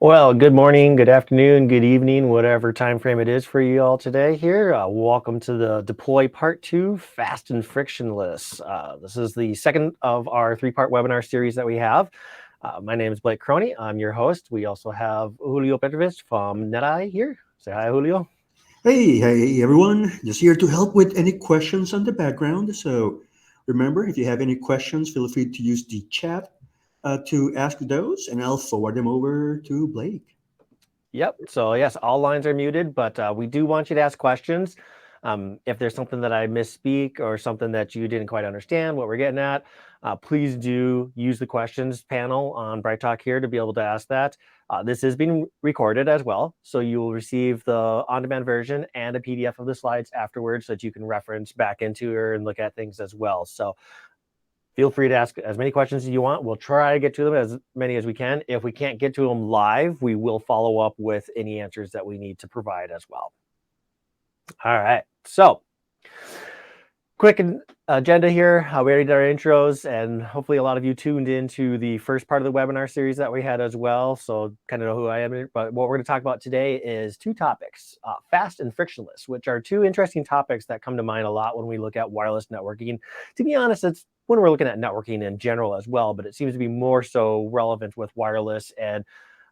Well, good morning, good afternoon, good evening, whatever time frame it is for you all today here. Welcome to the Deploy Part 2, Fast and Frictionless. This is the second of our three-part webinar series that we have. My name is Blake Croney. I'm your host. We also have Julio Petrovich from NetAlly here. Say hi, Julio. Hey, everyone. Just here to help with any questions on the background. So remember, if you have any questions, feel free to use the chat to ask those, and I'll forward them over to Blake. Yep. So yes, all lines are muted, but we do want you to ask questions. If there's something that I misspeak or something that you didn't quite understand what we're getting at, please do use the questions panel on Bright Talk here to be able to ask that. This is being recorded as well, so you will receive the on-demand version and a PDF of the slides afterwards so that you can reference back into her and look at things as well. So feel free to ask as many questions as you want. We'll try to get to them as many as we can. If we can't get to them live, we will follow up with any answers that we need to provide as well. All right. So quick agenda here. We already did our intros, and hopefully a lot of you tuned into the first part of the webinar series that we had as well. So kind of know who I am. But what we're going to talk about today is two topics, fast and frictionless, which are two interesting topics that come to mind a lot when we look at wireless networking. To be honest, it's when we're looking at networking in general as well, but it seems to be more so relevant with wireless and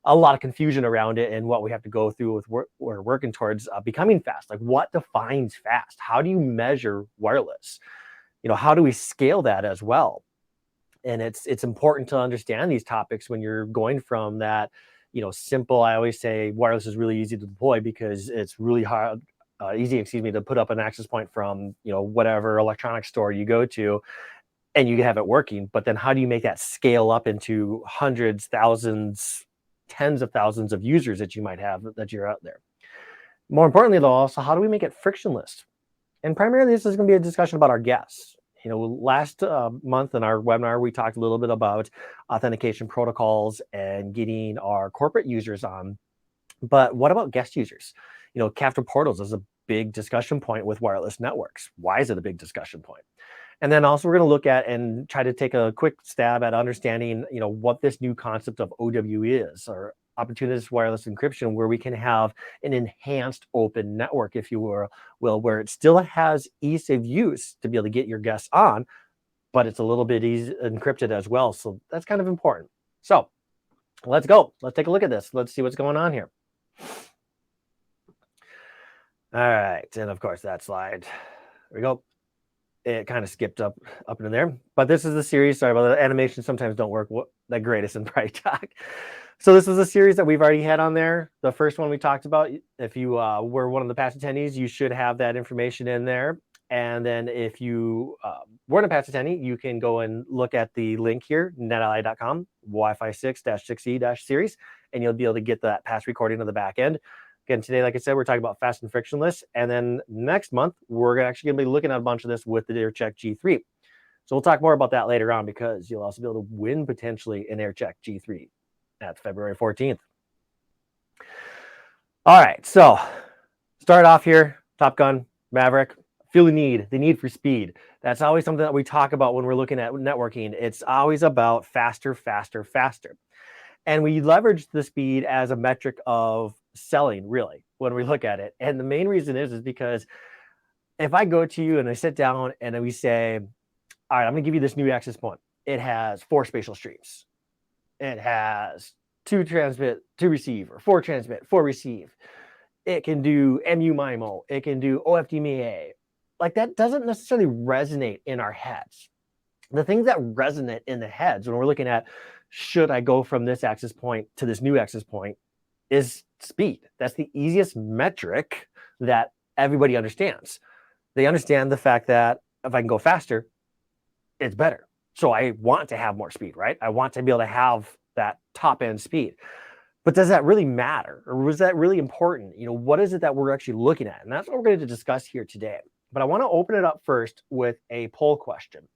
a lot of confusion around it and what we have to go through with we're working towards becoming fast. Like, what defines fast? How do you measure wireless? How do we scale that as well? And it's important to understand these topics when you're going from that, simple. I always say wireless is really easy to deploy because it's really hard, easy, to put up an access point from, whatever electronics store you go to, and you have it working. But then how do you make that scale up into hundreds, thousands, tens of thousands of users that you might have that you're out there? More importantly, though, also, how do we make it frictionless? And primarily, this is going to be a discussion about our guests. Last month in our webinar, we talked a little bit about authentication protocols and getting our corporate users on. But what about guest users? Captive portals is a big discussion point with wireless networks. Why is it a big discussion point? And then also we're going to look at and try to take a quick stab at understanding, what this new concept of OW is, or opportunistic wireless encryption, where we can have an enhanced open network, if you will, where it still has ease of use to be able to get your guests on, but it's a little bit easy encrypted as well. So that's kind of important. So let's go. Let's take a look at this. Let's see what's going on here. All right. And of course, that slide. There we go. It kind of skipped up into there, but this is the series. Sorry about the animation. Sometimes don't work the greatest in Bright Talk. So this is a series that we've already had on there. The first one we talked about. If you were one of the past attendees, you should have that information in there. And then if you weren't a past attendee, you can go and look at the link here, netally.com, Wi-Fi 6-6E-series, and you'll be able to get that past recording of the back end. Again, today, like I said, we're talking about fast and frictionless. And then next month, we're actually going to be looking at a bunch of this with the AirCheck G3. So we'll talk more about that later on, because you'll also be able to win potentially an AirCheck G3 at February 14th. All right, so start off here, Top Gun, Maverick. Feel the need for speed. That's always something that we talk about when we're looking at networking. It's always about faster, faster, faster. And we leverage the speed as a metric of selling, really, when we look at it. And the main reason is because if I go to you and I sit down and we say, all right, I'm going to give you this new access point. It has 4 spatial streams. It has 2 transmit, 2 receive, or 4 transmit, 4 receive. It can do MU-MIMO. It can do OFDMA. Like, that doesn't necessarily resonate in our heads. The things that resonate in the heads when we're looking at, should I go from this access point to this new access point, is speed. That's the easiest metric that everybody understands. They understand the fact that if I can go faster, it's better. So I want to have more speed, right? I want to be able to have that top end speed. But does that really matter? Or was that really important? What is it that we're actually looking at? And that's what we're going to discuss here today. But I want to open it up first with a poll question,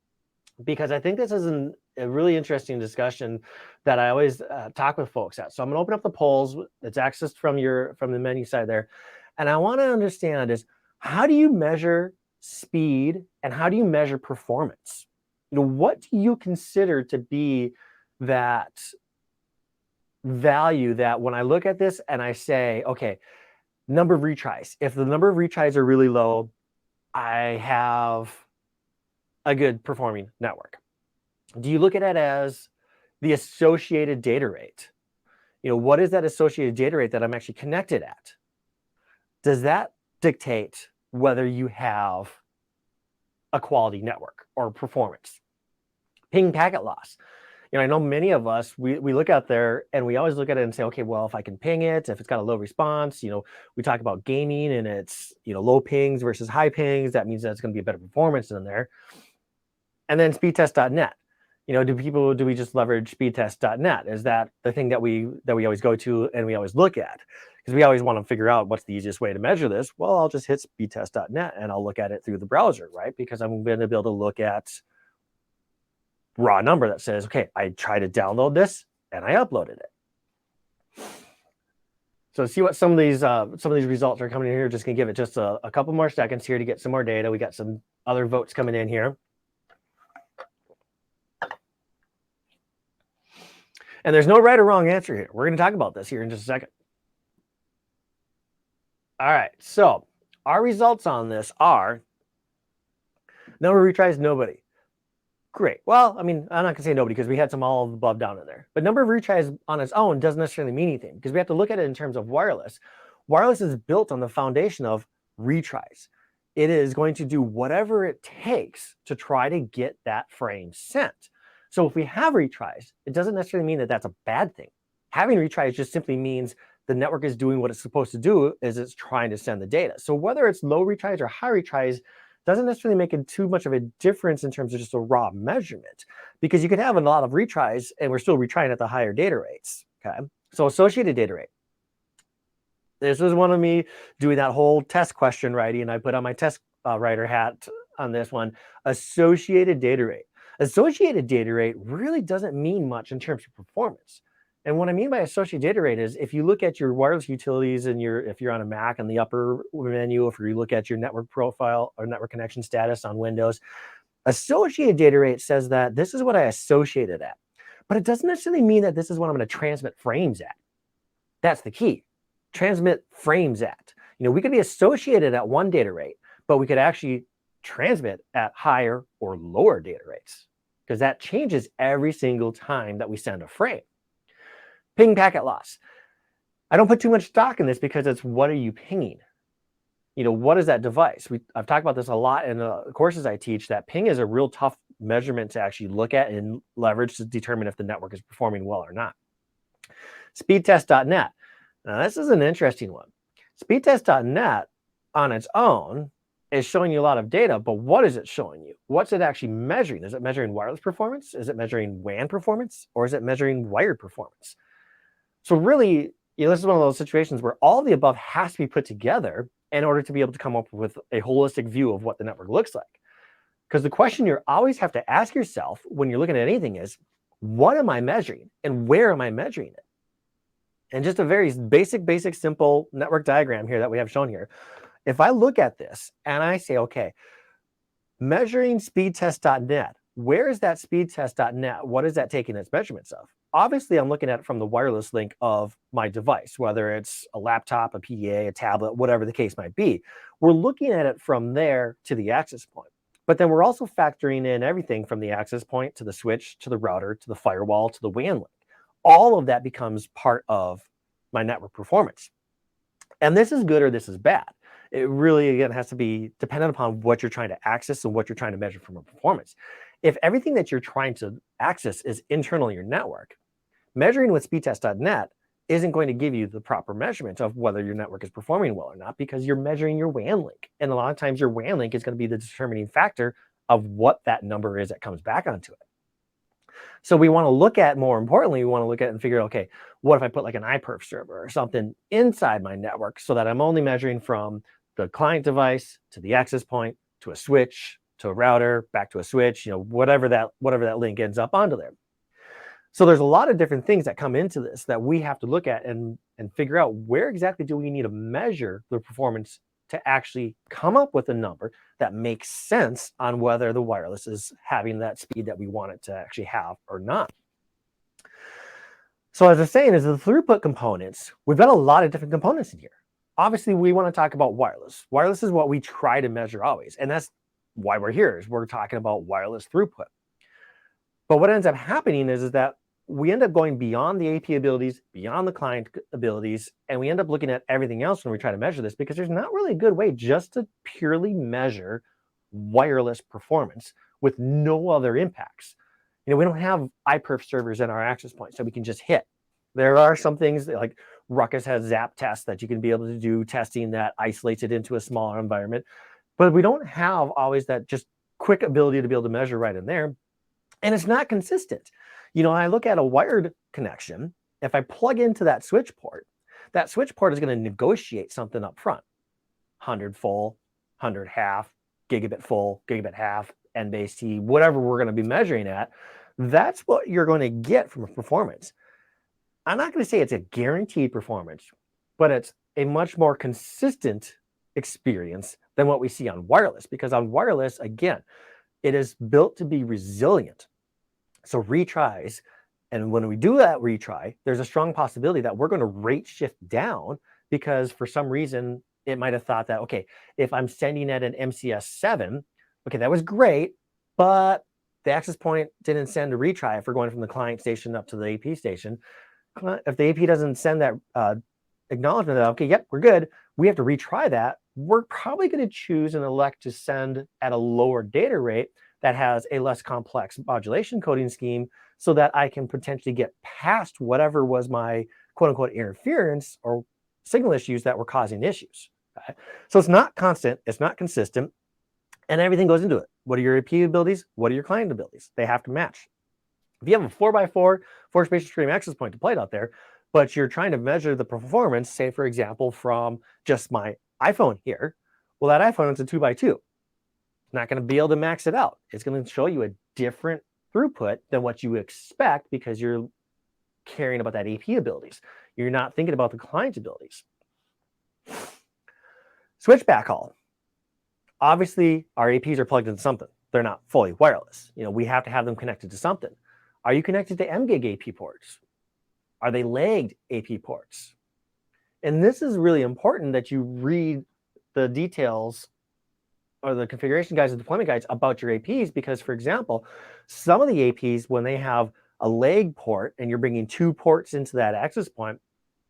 because I think this is a really interesting discussion that I always talk with folks at. So I'm going to open up the polls. It's accessed from the menu side there. And I want to understand is, how do you measure speed and how do you measure performance? What do you consider to be that value that when I look at this and I say, okay, number of retries. If the number of retries are really low, I have a good performing network. Do you look at it as the associated data rate? What is that associated data rate that I'm actually connected at? Does that dictate whether you have a quality network or performance? Ping packet loss. I know many of us, we look out there and we always look at it and say, okay, well, if I can ping it, if it's got a low response, we talk about gaming and it's, low pings versus high pings. That means that it's going to be a better performance in there. And then speedtest.net. Do we just leverage speedtest.net? Is that the thing that we always go to and we always look at? Because we always want to figure out what's the easiest way to measure this. Well, I'll just hit speedtest.net and I'll look at it through the browser, right? Because I'm going to be able to look at raw number that says, okay, I tried to download this and I uploaded it. So see what some of these results are coming in here. Just gonna give it just a couple more seconds here to get some more data. We got some other votes coming in here. And there's no right or wrong answer here. We're going to talk about this here in just a second. All right, so our results on this are number of retries, nobody. Great. Well, I'm not going to say nobody because we had some all above down in there. But number of retries on its own doesn't necessarily mean anything because we have to look at it in terms of wireless. Wireless is built on the foundation of retries. It is going to do whatever it takes to try to get that frame sent. So if we have retries, it doesn't necessarily mean that that's a bad thing. Having retries just simply means the network is doing what it's supposed to do, is it's trying to send the data. So whether it's low retries or high retries doesn't necessarily make it too much of a difference in terms of just a raw measurement, because you could have a lot of retries and we're still retrying at the higher data rates. Okay, so associated data rate. This was one of me doing that whole test question writing, and I put on my test writer hat on this one. Associated data rate. Associated data rate really doesn't mean much in terms of performance. And what I mean by associated data rate is if you look at your wireless utilities and if you're on a Mac in the upper menu, if you look at your network profile or network connection status on Windows, associated data rate says that this is what I associated at. But it doesn't necessarily mean that this is what I'm going to transmit frames at. That's the key. Transmit frames at. We could be associated at one data rate, but we could actually transmit at higher or lower data rates because that changes every single time that we send a frame. Ping packet loss. I don't put too much stock in this because it's what are you pinging? What is that device? I've talked about this a lot in the courses I teach, that ping is a real tough measurement to actually look at and leverage to determine if the network is performing well or not. Speedtest.net. Now, this is an interesting one. Speedtest.net on its own is showing you a lot of data, but what is it showing you? What's it actually measuring? Is it measuring wireless performance? Is it measuring WAN performance? Or is it measuring wired performance? So really, this is one of those situations where all the above has to be put together in order to be able to come up with a holistic view of what the network looks like. Because the question you always have to ask yourself when you're looking at anything is, what am I measuring and where am I measuring it? And just a very basic, simple network diagram here that we have shown here. If I look at this and I say, okay, measuring speedtest.net, where is that speedtest.net? What is that taking its measurements of? Obviously, I'm looking at it from the wireless link of my device, whether it's a laptop, a PDA, a tablet, whatever the case might be. We're looking at it from there to the access point. But then we're also factoring in everything from the access point to the switch, to the router, to the firewall, to the WAN link. All of that becomes part of my network performance. And this is good or this is bad. It really, again, has to be dependent upon what you're trying to access and what you're trying to measure from a performance. If everything that you're trying to access is internal in your network, measuring with speedtest.net isn't going to give you the proper measurement of whether your network is performing well or not, because you're measuring your WAN link. And a lot of times your WAN link is going to be the determining factor of what that number is that comes back onto it. So we want to look at, more importantly, we want to look at and figure, okay, what if I put like an iPerf server or something inside my network so that I'm only measuring from the client device to the access point to a switch to a router back to a switch, whatever that link ends up onto there. So there's a lot of different things that come into this that we have to look at and figure out where exactly do we need to measure the performance to actually come up with a number that makes sense on whether the wireless is having that speed that we want it to actually have or not. So as I was saying, is the throughput components, we've got a lot of different components in here. Obviously, we want to talk about wireless. Wireless is what we try to measure always. And that's why we're here, is we're talking about wireless throughput. But what ends up happening is that we end up going beyond the AP abilities, beyond the client abilities, and we end up looking at everything else when we try to measure this, because there's not really a good way just to purely measure wireless performance with no other impacts. We don't have iPerf servers in our access point, so we can just hit. There are some things that, like Ruckus has Zap tests that you can be able to do testing that isolates it into a smaller environment, but we don't have always that just quick ability to be able to measure right in there. And it's not consistent. I look at a wired connection. If I plug into that switch port is going to negotiate something up front. 100 full, 100 half, gigabit full, gigabit half, N-base T, whatever we're going to be measuring at. That's what you're going to get from a performance. I'm not going to say it's a guaranteed performance, but it's a much more consistent experience than what we see on wireless, because on wireless, again, it is built to be resilient. So retries, and when we do that retry, there's a strong possibility that we're going to rate shift down, because for some reason it might have thought that, okay, if I'm sending at an MCS 7, okay, that was great, but the access point didn't send a retry if we're going from the client station up to the AP station. If the AP doesn't send that acknowledgement that, okay, yep, we're good, we have to retry that, we're probably going to choose and elect to send at a lower data rate that has a less complex modulation coding scheme, so that I can potentially get past whatever was my quote unquote interference or signal issues that were causing issues. Okay? So it's not constant, it's not consistent, and everything goes into it. What are your AP abilities? What are your client abilities? They have to match. If you have a 4x4 force spatial stream access point deployed out there, but you're trying to measure the performance, say for example, from just my iPhone here, well, that iPhone is a 2x2. Not going to be able to max it out. It's going to show you a different throughput than what you expect, because you're caring about that AP abilities. You're not thinking about the client abilities. Switch backhaul. Obviously, our APs are plugged into something. They're not fully wireless. We have to have them connected to something. Are you connected to MGig AP ports? Are they lagged AP ports? And this is really important that you read the details or the configuration guides and deployment guides about your APs, because, for example, some of the APs, when they have a lag port and you're bringing 2 ports into that access point,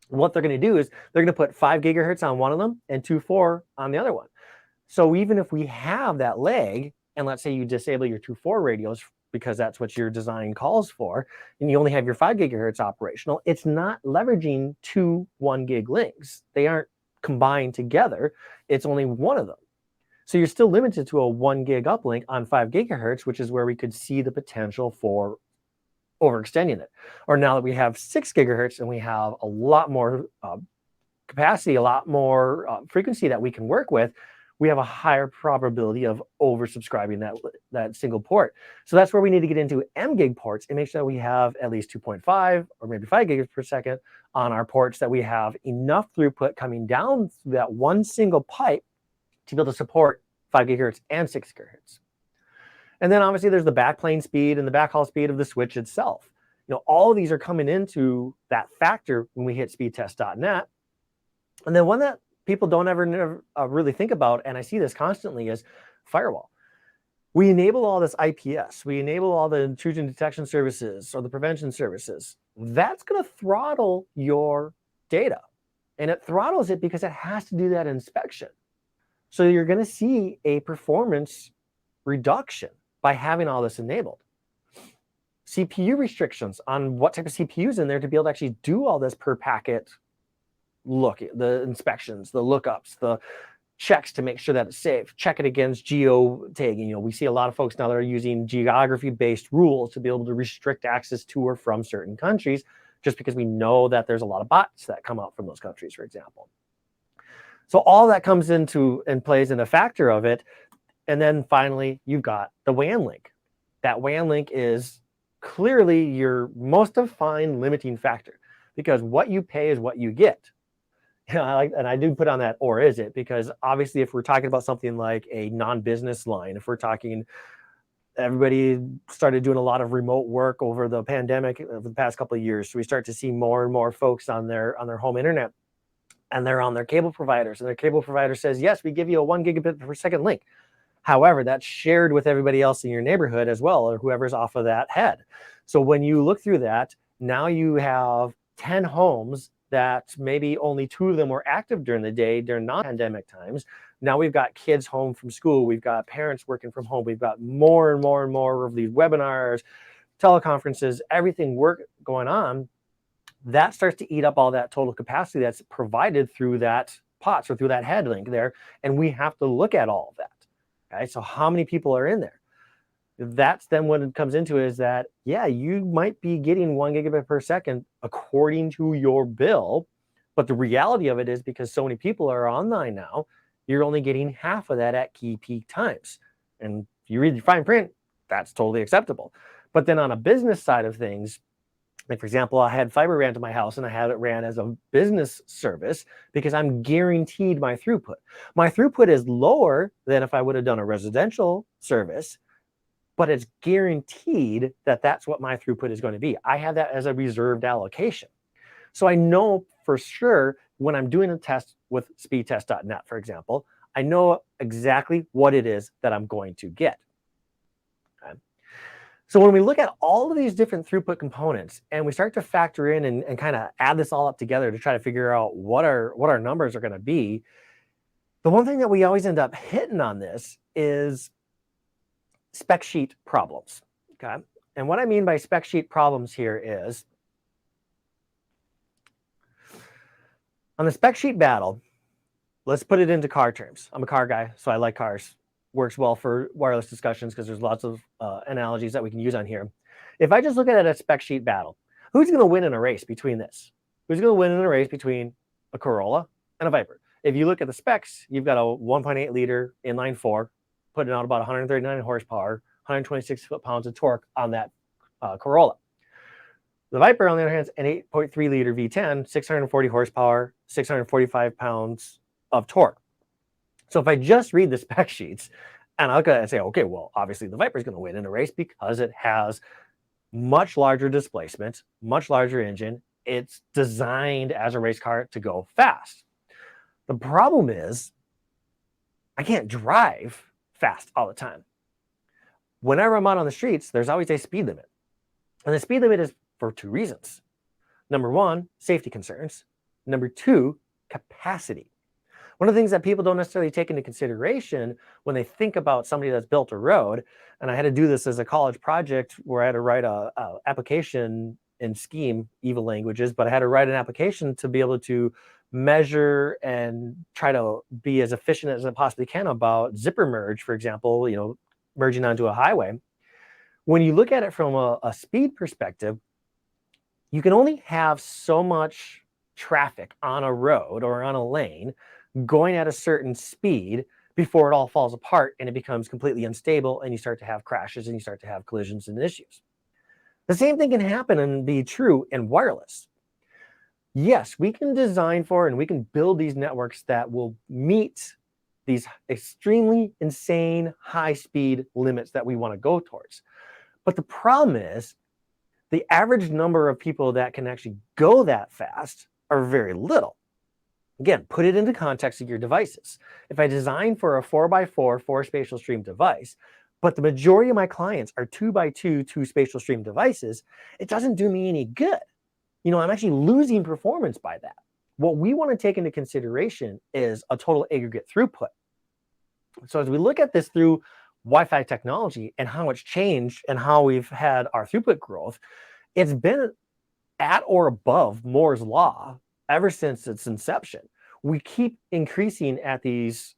what they're going to do is they're going to put 5 gigahertz on one of them and 2.4 on the other one. So even if we have that lag, and let's say you disable your 2.4 radios because that's what your design calls for, and you only have your 5 gigahertz operational, it's not leveraging 2 1 gig links. They aren't combined together. It's only one of them. So you're still limited to a 1 gig uplink on 5 gigahertz, which is where we could see the potential for overextending it. Or now that we have 6 gigahertz and we have a lot more capacity, a lot more frequency that we can work with, we have a higher probability of oversubscribing that single port. So that's where we need to get into MGig ports and make sure that we have at least 2.5 or maybe 5 gigahertz per second on our ports, that we have enough throughput coming down through that one single pipe to be able to support 5 gigahertz and 6 gigahertz. And then obviously there's the backplane speed and the backhaul speed of the switch itself. All of these are coming into that factor when we hit speedtest.net. And then one that people don't ever really think about, and I see this constantly, is firewall. We enable all this IPS. We enable all the intrusion detection services or the prevention services. That's going to throttle your data. And it throttles it because it has to do that inspection. So you're going to see a performance reduction by having all this enabled. CPU restrictions on what type of CPU is in there to be able to actually do all this per packet look, the inspections, the lookups, the checks to make sure that it's safe, check it against geo-tagging. We see a lot of folks now that are using geography-based rules to be able to restrict access to or from certain countries, just because we know that there's a lot of bots that come out from those countries, for example. So all that comes into and plays in a factor of it. And then finally, you've got the WAN link. That WAN link is clearly your most defined limiting factor, because what you pay is what you get. And I do put on that, or is it? Because obviously, if we're talking about something like a non-business line, if we're talking everybody started doing a lot of remote work over the pandemic over the past couple of years. So we start to see more and more folks on their home internet, and they're on their cable providers, and their cable provider says, yes, we give you a 1 gigabit per second link. However, that's shared with everybody else in your neighborhood as well, or whoever's off of that head. So when you look through that, now you have 10 homes that maybe only 2 of them were active during the day during non-pandemic times. Now we've got kids home from school. We've got parents working from home. We've got more and more and more of these webinars, teleconferences, everything going on. That starts to eat up all that total capacity that's provided through that POTS or through that head link there. And we have to look at all of that. Okay, so how many people are in there? That's then what it comes into is that, yeah, you might be getting 1 gigabit per second according to your bill, but the reality of it is because so many people are online now, you're only getting half of that at key peak times. And if you read the fine print, that's totally acceptable. But then on a business side of things, like for example, I had fiber ran to my house and I had it ran as a business service because I'm guaranteed my throughput. My throughput is lower than if I would have done a residential service, but it's guaranteed that that's what my throughput is going to be. I have that as a reserved allocation. So I know for sure when I'm doing a test with speedtest.net, for example, I know exactly what it is that I'm going to get. Okay. So when we look at all of these different throughput components and we start to factor in and kind of add this all up together to try to figure out what our numbers are going to be, the one thing that we always end up hitting on this is spec sheet problems. Okay. And what I mean by spec sheet problems here is on the spec sheet battle, let's put it into car terms. I'm a car guy, so I like cars. Works well for wireless discussions because there's lots of analogies that we can use on here. If I just look at it as a spec sheet battle, who's going to win in a race between this? Who's going to win in a race between a Corolla and a Viper? If you look at the specs, you've got a 1.8 liter inline four, putting out about 139 horsepower, 126 foot-pounds of torque on that Corolla. The Viper, on the other hand, is an 8.3 liter V10, 640 horsepower, 645 pounds of torque. So if I just read the spec sheets and I look at it and say, okay, well, obviously the Viper is going to win in a race because it has much larger displacement, much larger engine. It's designed as a race car to go fast. The problem is I can't drive fast all the time. Whenever I'm out on the streets, there's always a speed limit. And the speed limit is for 2 reasons. Number 1, safety concerns. Number 2, capacity. One of the things that people don't necessarily take into consideration when they think about somebody that's built a road, and I had to do this as a college project where I had to write a application in Scheme, evil languages, but I had to write an application to be able to measure and try to be as efficient as I possibly can about zipper merge, for example, merging onto a highway. When you look at it from a speed perspective, you can only have so much traffic on a road or on a lane going at a certain speed before it all falls apart and it becomes completely unstable and you start to have crashes and you start to have collisions and issues. The same thing can happen and be true in wireless. Yes, we can design for and we can build these networks that will meet these extremely insane high speed limits that we want to go towards. But the problem is the average number of people that can actually go that fast are very little. Again, put it into context of your devices. If I design for a 4x4 4 spatial stream device, but the majority of my clients are 2x2 2 spatial stream devices, it doesn't do me any good. I'm actually losing performance by that. What we want to take into consideration is a total aggregate throughput. So as we look at this through Wi-Fi technology and how it's changed and how we've had our throughput growth, it's been at or above Moore's law ever since its inception. We keep increasing at these,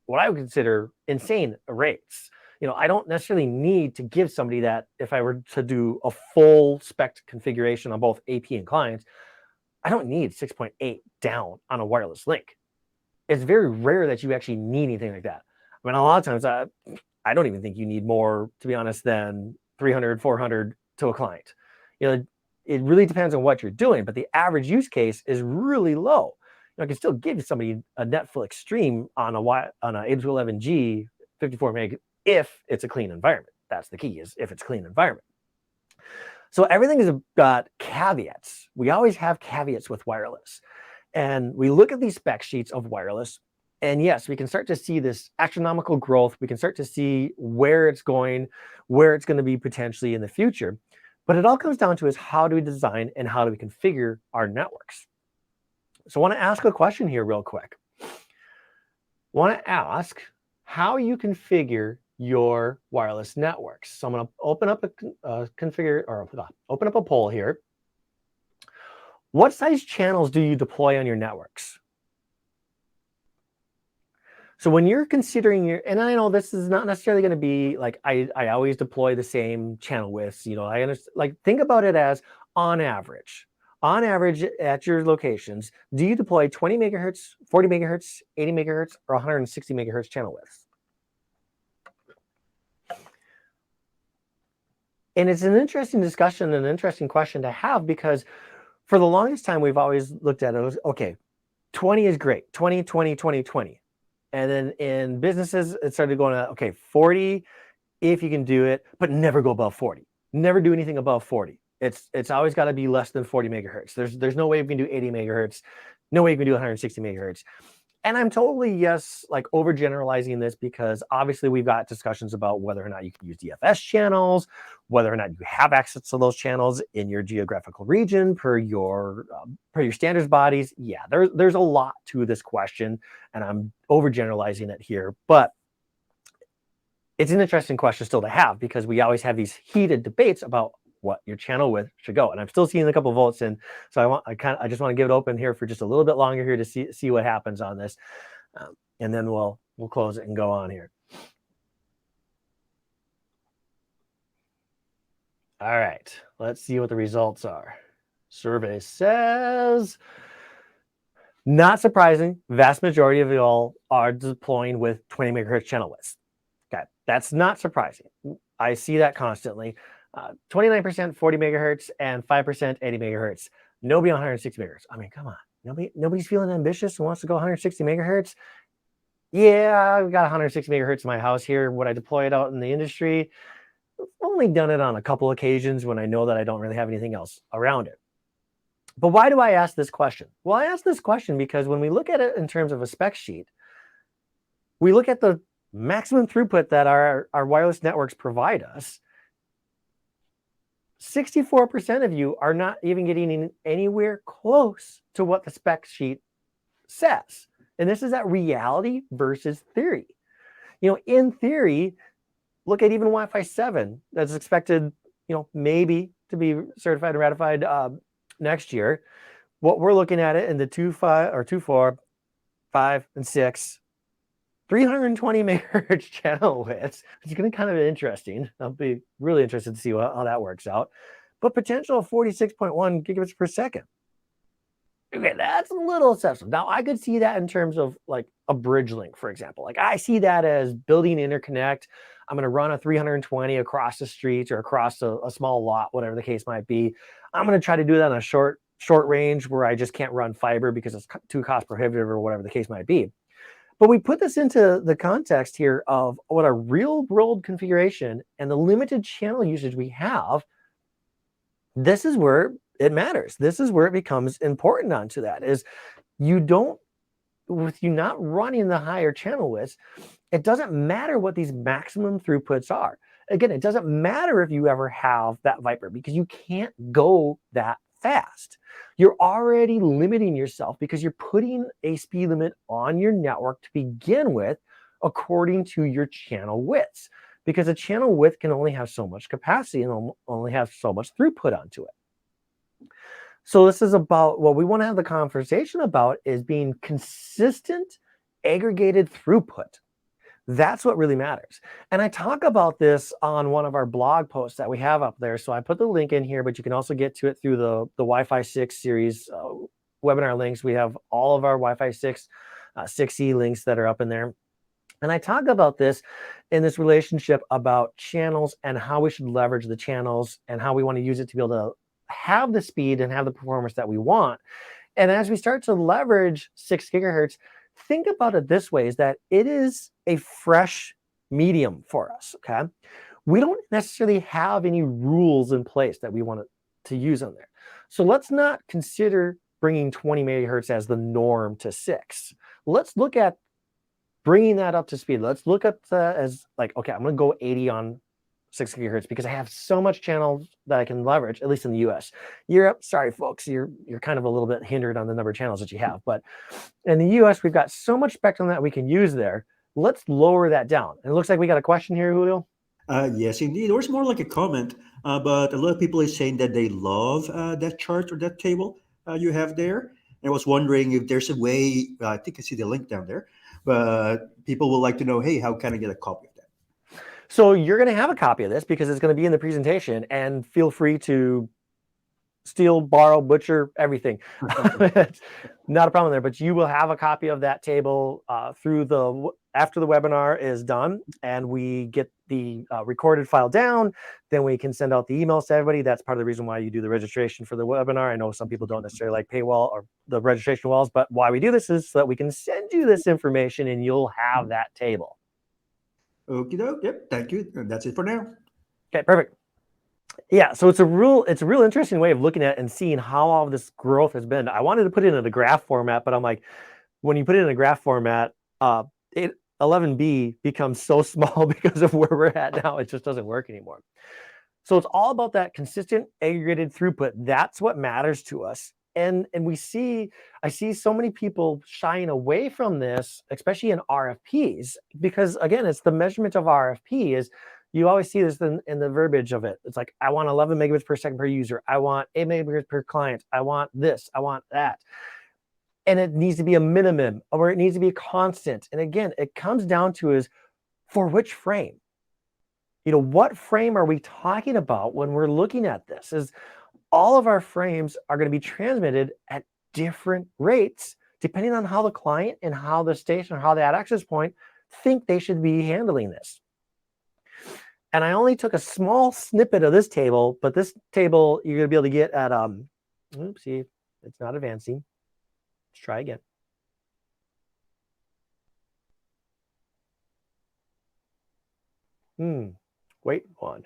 what I would consider insane rates. I don't necessarily need to give somebody that if I were to do a full spec configuration on both AP and clients, I don't need 6.8 down on a wireless link. It's very rare that you actually need anything like that. I mean, a lot of times I don't even think you need more, to be honest, than 300, 400 to a client. It really depends on what you're doing, but the average use case is really low. I can still give somebody a Netflix stream on a 802.11g 54 meg if it's a clean environment. That's the key, is if it's clean environment. So everything has got caveats. We always have caveats with wireless. And we look at these spec sheets of wireless, and yes, we can start to see this astronomical growth. We can start to see where it's going, where it's going to be potentially in the future. But it all comes down to is how do we design and how do we configure our networks? So I want to ask a question here real quick. I want to ask how you configure your wireless networks. So I'm going to open up open up a poll here. What size channels do you deploy on your networks? So when you're considering and I know this is not necessarily going to be like, I always deploy the same channel widths, I understand, like, think about it as on average at your locations, do you deploy 20 megahertz, 40 megahertz, 80 megahertz, or 160 megahertz channel widths? And it's an interesting discussion, an interesting question to have, because for the longest time, we've always looked at it as, okay, 20 is great, 20, 20, 20, 20. And then in businesses, it started going to, okay, 40, if you can do it, but never go above 40. Never do anything above 40. It's always got to be less than 40 megahertz. There's no way we can do 80 megahertz. No way we can do 160 megahertz. And I'm totally, yes, like overgeneralizing this, because obviously we've got discussions about whether or not you can use DFS channels, whether or not you have access to those channels in your geographical region per your standards bodies. Yeah, there's a lot to this question, and I'm overgeneralizing it here, but it's an interesting question still to have, because we always have these heated debates about what your channel width should go. And I'm still seeing a couple of votes in, so I just want to give it open here for just a little bit longer here to see what happens on this, and then we'll close it and go on here. All right, let's see what the results are. Survey says, not surprising, vast majority of y'all are deploying with 20 megahertz channel widths. Okay, that's not surprising. I see that constantly. 29% 40 megahertz and 5% 80 megahertz. Nobody on 160 megahertz. I mean, come on. Nobody's feeling ambitious and wants to go 160 megahertz. Yeah, I've got 160 megahertz in my house here. Would I deploy it out in the industry? I've only done it on a couple occasions when I know that I don't really have anything else around it. But why do I ask this question? Well, I ask this question because when we look at it in terms of a spec sheet, we look at the maximum throughput that our wireless networks provide us. 64% of you are not even getting anywhere close to what the spec sheet says. And this is at reality versus theory. In theory, look at even Wi-Fi 7 that's expected, maybe to be certified and ratified next year. What we're looking at it in the 2.5 or 2.4, 5, and 6, 320 megahertz channel widths, which is going to be kind of interesting. I'll be really interested to see how that works out. But potential of 46.1 gigabits per second. Okay, that's a little excessive. Now, I could see that in terms of like a bridge link, for example. Like, I see that as building interconnect. I'm going to run a 320 across the street or across a small lot, whatever the case might be. I'm going to try to do that on a short range where I just can't run fiber because it's too cost prohibitive or whatever the case might be. But we put this into the context here of what a real world configuration and the limited channel usage we have. This is where it matters. This is where it becomes important onto that, is with you not running the higher channel widths, it doesn't matter what these maximum throughputs are. Again, it doesn't matter if you ever have that Viper, because you can't go that fast. You're already limiting yourself because you're putting a speed limit on your network to begin with, according to your channel widths, because a channel width can only have so much capacity and only have so much throughput onto it. So this is about what we want to have the conversation about, is being consistent aggregated throughput. That's what really matters. And I talk about this on one of our blog posts that we have up there. So I put the link in here, but you can also get to it through the Wi-Fi 6 series webinar links. We have all of our Wi-Fi 6, 6E links that are up in there. And I talk about this in this relationship about channels and how we should leverage the channels and how we want to use it to be able to have the speed and have the performance that we want. And as we start to leverage 6 gigahertz, think about it this way, is that it is a fresh medium for us, okay? we don't necessarily have any rules in place that we want to use on there. So let's not consider bringing 20 megahertz as the norm to 6. Let's look at bringing that up to speed. Let's look at as like, okay, I'm going to go 80 on 6 gigahertz because I have so much channels that I can leverage, at least in the US. Europe, sorry folks, you're kind of a little bit hindered on the number of channels that you have. But in the US, we've got so much spectrum that we can use there. Let's lower that down. And it looks like we got a question here, Julio. Yes, indeed. Or it's more like a comment, but a lot of people are saying that they love that chart or that table you have there. And I was wondering if there's a way, I think I see the link down there, but people would like to know, hey, how can I get a copy of that? So you're going to have a copy of this because it's going to be in the presentation, and feel free to steal, borrow, butcher, everything. Not a problem there, but you will have a copy of that table after the webinar is done and we get the recorded file down, then we can send out the emails to everybody. That's part of the reason why you do the registration for the webinar. I know some people don't necessarily like paywall or the registration walls, but why we do this is so that we can send you this information and you'll have that table. Okie doke. Yep. Thank you. And that's it for now. Okay, perfect. Yeah, so it's a real interesting way of looking at it and seeing how all of this growth has been. I wanted to put it in a graph format, but I'm like, when you put it in a graph format, 11B becomes so small because of where we're at now. It just doesn't work anymore. So it's all about that consistent aggregated throughput. That's what matters to us. And I see so many people shying away from this, especially in RFPs, because again, it's the measurement of RFP is you always see this in the verbiage of it. It's like, I want 11 megabits per second per user. I want 8 megabits per client. I want this. I want that. And it needs to be a minimum or it needs to be a constant. And again, it comes down to is for which frame? What frame are we talking about when we're looking at this? Is all of our frames are going to be transmitted at different rates, depending on how the client and how the station or how that access point think they should be handling this. And I only took a small snippet of this table, but this table you're going to be able to get at, oopsie, it's not advancing. Let's try again. Wait, one.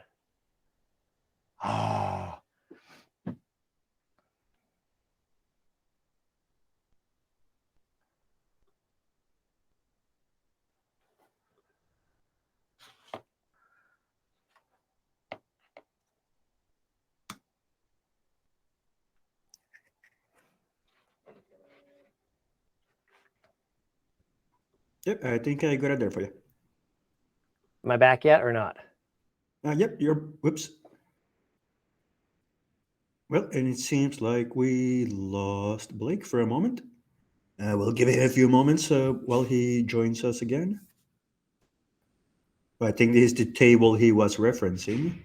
Ah. Yep. I think I got it there for you. Am I back yet or not? Yep. Whoops. Well, and it seems like we lost Blake for a moment. We'll give it a few moments while he joins us again. I think this is the table he was referencing.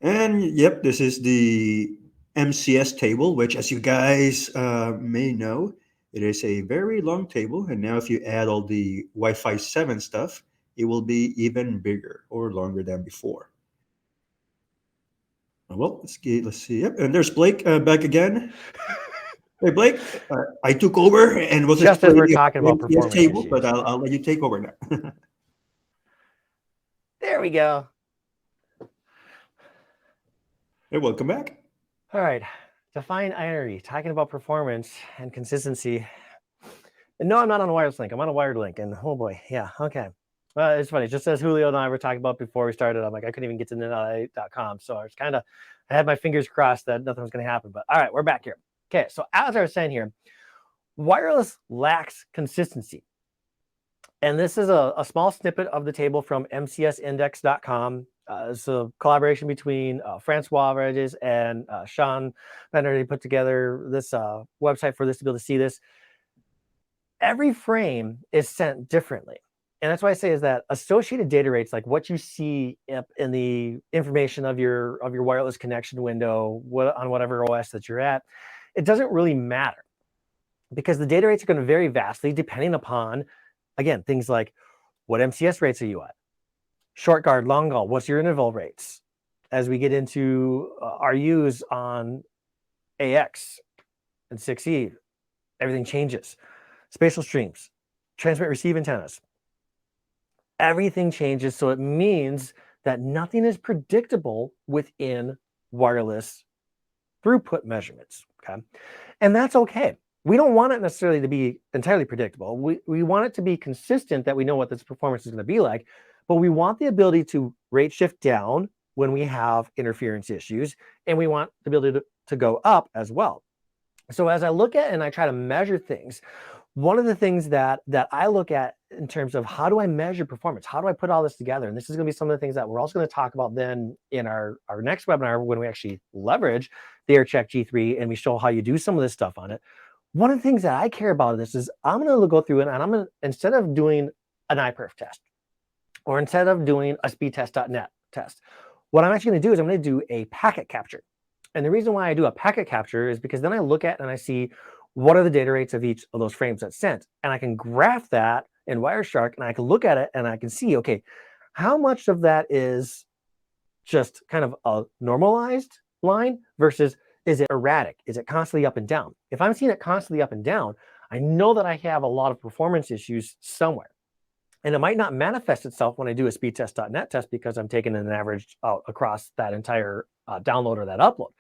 And yep, this is the MCS table, which, as you guys may know, it is a very long table. And now, if you add all the Wi Fi 7 stuff, it will be even bigger or longer than before. Well, let's see. Yep, and there's Blake back again. Hey, Blake, I took over and was just as we're explaining talking about the MCS performance table, issues. but I'll let you take over now. There we go. Hey, welcome back. All right. Define IRE, talking about performance and consistency. And no, I'm not on a wireless link. I'm on a wired link. And oh boy, yeah, okay. Well, it's funny. Just as Julio and I were talking about before we started, I'm like, I couldn't even get to NetAlly.com. So I was I had my fingers crossed that nothing was going to happen. But all right, we're back here. Okay, so as I was saying here, wireless lacks consistency. And this is a small snippet of the table from mcsindex.com. It's a collaboration between Francois Regis and Sean Bender. They put together this website for this to be able to see this. Every frame is sent differently. And that's why I say is that associated data rates, like what you see in the information of your wireless connection window on whatever OS that you're at, it doesn't really matter because the data rates are going to vary vastly depending upon, again, things like what MCS rates are you at? Short guard, long guard, what's your interval rates? As we get into RUs on AX and 6E, everything changes. Spatial streams, transmit receive antennas, everything changes. So it means that nothing is predictable within wireless throughput measurements, okay? And that's okay. We don't want it necessarily to be entirely predictable. We want it to be consistent, that we know what this performance is going to be like, but we want the ability to rate shift down when we have interference issues, and we want the ability to go up as well. So as I look at and I try to measure things, one of the things that I look at in terms of how do I measure performance, how do I put all this together, and this is going to be some of the things that we're also going to talk about then in our next webinar when we actually leverage the AirCheck G3 and we show how you do some of this stuff on it. One of the things that I care about this is I'm going to go through it and I'm going to, instead of doing an iPerf test or instead of doing a speedtest.net test, what I'm actually going to do is I'm going to do a packet capture. And the reason why I do a packet capture is because then I look at and I see what are the data rates of each of those frames that's sent. And I can graph that in Wireshark and I can look at it and I can see, okay, how much of that is just kind of a normalized line versus is it erratic? Is it constantly up and down? If I'm seeing it constantly up and down, I know that I have a lot of performance issues somewhere. And it might not manifest itself when I do a speedtest.net test because I'm taking an average out across that entire download or that upload.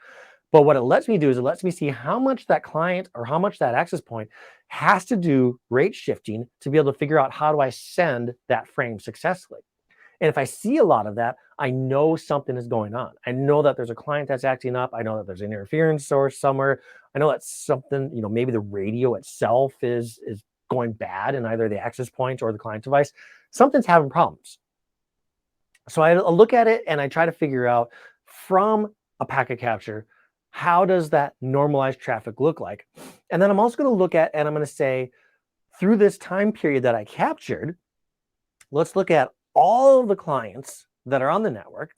But what it lets me do is it lets me see how much that client or how much that access point has to do rate shifting to be able to figure out how do I send that frame successfully. And if I see a lot of that, I know something is going on. I know that there's a client that's acting up. I know that there's an interference source somewhere. I know that something, maybe the radio itself is going bad in either the access point or the client device. Something's having problems. So I look at it and I try to figure out from a packet capture, how does that normalized traffic look like? And then I'm also going to look at, and I'm going to say, through this time period that I captured, let's look at all of the clients that are on the network,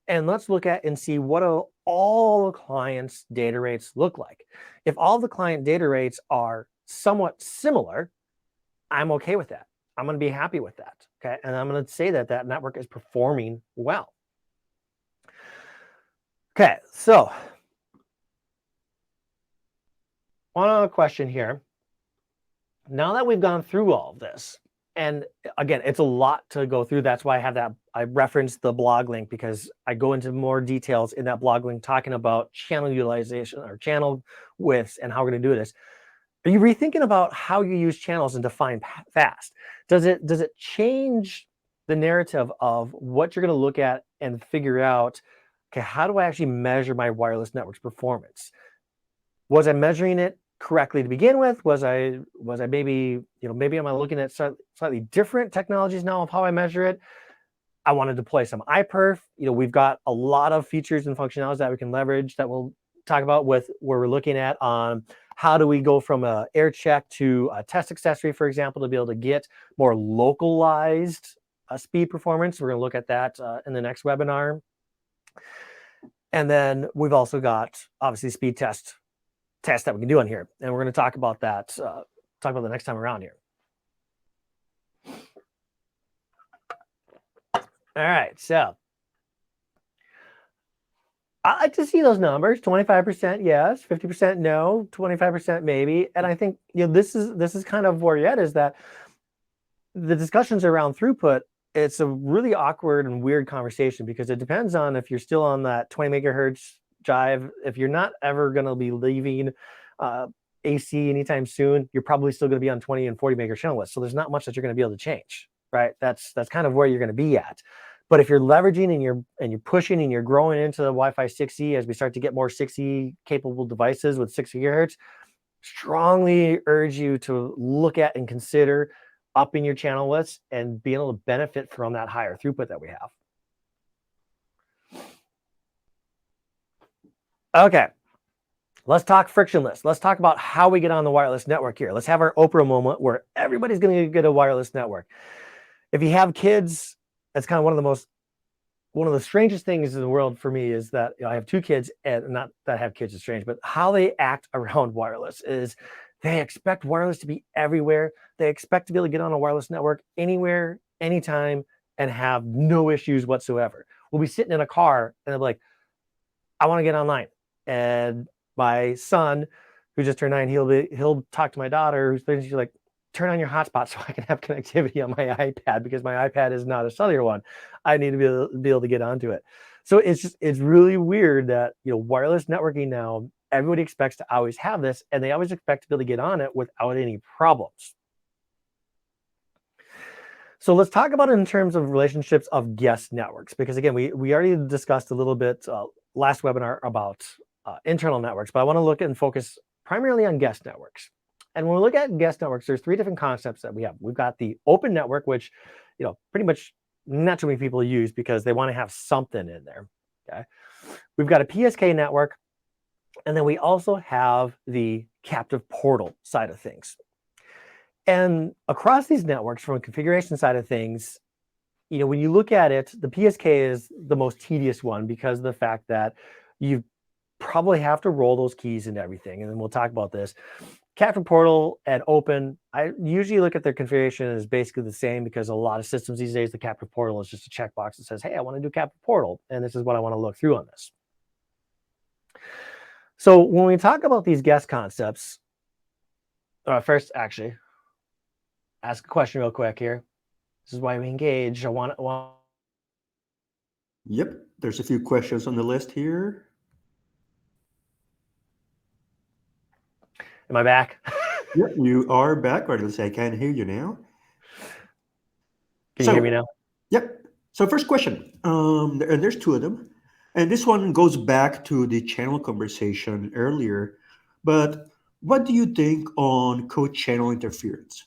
and let's look at and see what all the clients' data rates look like. If all the client data rates are somewhat similar, I'm okay with that. I'm going to be happy with that, okay? And I'm going to say that that network is performing well. Okay, so one other question here. Now that we've gone through all of this, and again, it's a lot to go through. That's why I have that. I referenced the blog link because I go into more details in that blog link talking about channel utilization or channel widths and how we're going to do this. Are you rethinking about how you use channels and define fast? Does it change the narrative of what you're going to look at and figure out, okay, how do I actually measure my wireless network's performance? Was I measuring it correctly to begin with? Was I maybe, maybe am I looking at slightly different technologies now of how I measure it? I want to deploy some iPerf. We've got a lot of features and functionalities that we can leverage that we'll talk about with where we're looking at on how do we go from a air check to a test accessory, for example, to be able to get more localized speed performance. We're going to look at that in the next webinar. And then we've also got obviously speed test that we can do on here. And we're going to talk about that, talk about the next time around here. All right, so I like to see those numbers: 25% yes, 50% no, 25% maybe. And I think this is kind of where you're at, is that the discussions around throughput, it's a really awkward and weird conversation because it depends on if you're still on that 20 megahertz jive. If you're not ever going to be leaving AC anytime soon, you're probably still going to be on 20 and 40 megahertz channel width. So there's not much that you're going to be able to change, right? That's kind of where you're going to be at. But if you're leveraging and you're pushing and you're growing into the Wi-Fi 6E as we start to get more 6E capable devices with 6 gigahertz, strongly urge you to look at and consider upping your channel widths and being able to benefit from that higher throughput that we have. Okay, let's talk frictionless. Let's talk about how we get on the wireless network here. Let's have our Oprah moment where everybody's going to get a wireless network. If you have kids, that's kind of one of the strangest things in the world for me is that I have 2 kids, and not that I have kids is strange, but how they act around wireless is they expect wireless to be everywhere. They expect to be able to get on a wireless network anywhere, anytime, and have no issues whatsoever. We'll be sitting in a car and they'll be like, I want to get online. And my son, who just turned 9, he'll talk to my daughter, who's 13. She's like, turn on your hotspot so I can have connectivity on my iPad because my iPad is not a cellular one. I need to be able to get onto it. So it's really weird that, wireless networking now, everybody expects to always have this, and they always expect to be able to get on it without any problems. So let's talk about it in terms of relationships of guest networks, because again, we already discussed a little bit last webinar about internal networks, but I want to look and focus primarily on guest networks. And when we look at guest networks, there's three different concepts that we have. We've got the open network, which, pretty much not too many people use because they want to have something in there. Okay. We've got a PSK network, and then we also have the captive portal side of things. And across these networks, from a configuration side of things, when you look at it, the PSK is the most tedious one because of the fact that you probably have to roll those keys into everything. And then we'll talk about this. Captive Portal and Open, I usually look at their configuration as basically the same, because a lot of systems these days, the Captive Portal is just a checkbox that says, hey, I want to do Captive Portal, and this is what I want to look through on this. So when we talk about these guest concepts, first, actually, ask a question real quick here. This is why we engage. Yep, there's a few questions on the list here. Am I back? Yep, you are back, or at least I can hear you now. Can you hear me now? Yep. So first question, and there's two of them, and this one goes back to the channel conversation earlier. But what do you think on code channel interference?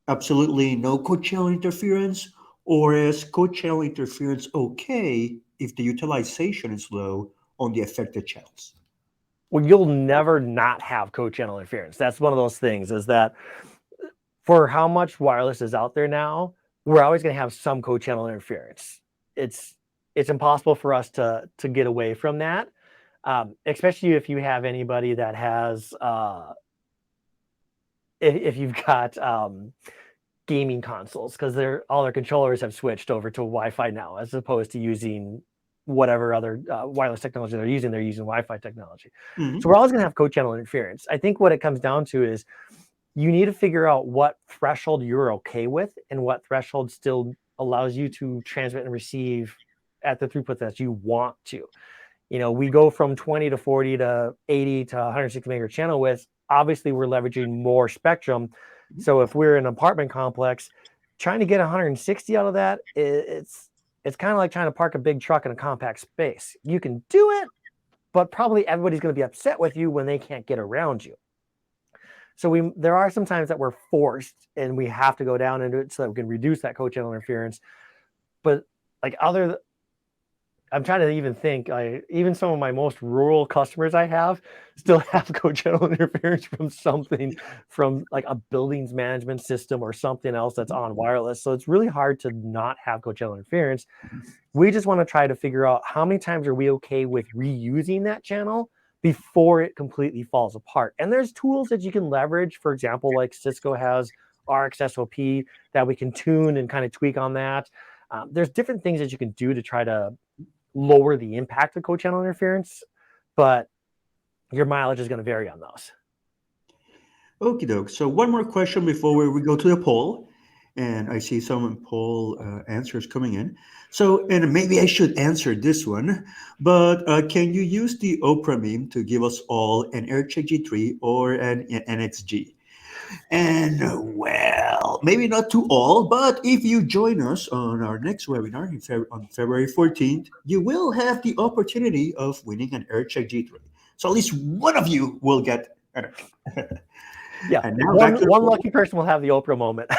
Absolutely no code channel interference, or is code channel interference okay if the utilization is low on the affected channels? Well, you'll never not have code channel interference. That's one of those things, is that for how much wireless is out there now, we're always going to have some code channel interference. It's impossible for us to get away from that, especially if you have anybody that has, if you've got gaming consoles, because all their controllers have switched over to Wi-Fi now, as opposed to using whatever other wireless technology they're using Wi-Fi technology. Mhm. So we're always going to have code channel interference. I think what it comes down to is you need to figure out what threshold you're okay with and what threshold still allows you to transmit and receive at the throughput that you want to. We go from 20 to 40 to 80 to 160 megahertz channel width. Obviously, we're leveraging more spectrum. So if we're in an apartment complex, trying to get 160 out of that, it's kind of like trying to park a big truck in a compact space. You can do it, but probably everybody's going to be upset with you when they can't get around you. So there are some times that we're forced and we have to go down into it so that we can reduce that code channel interference. But I'm trying to even think, even some of my most rural customers I have still have code channel interference from something, from like a buildings management system or something else that's on wireless. So it's really hard to not have code channel interference. We just want to try to figure out how many times are we okay with reusing that channel before it completely falls apart. And there's tools that you can leverage. For example, like Cisco has RxSOP that we can tune and kind of tweak on that. There's different things that you can do to try to lower the impact of code channel interference, but your mileage is going to vary on those. Okie doke. So one more question before we go to the poll. And I see some poll answers coming in. So, and maybe I should answer this one, but can you use the Oprah meme to give us all an AirCheck G3 or an NXG? And well, maybe not to all, but if you join us on our next webinar on February 14th, you will have the opportunity of winning an AirCheck G3. So at least one of you will get an AirCheck. Yeah, and now one lucky person will have the Oprah moment.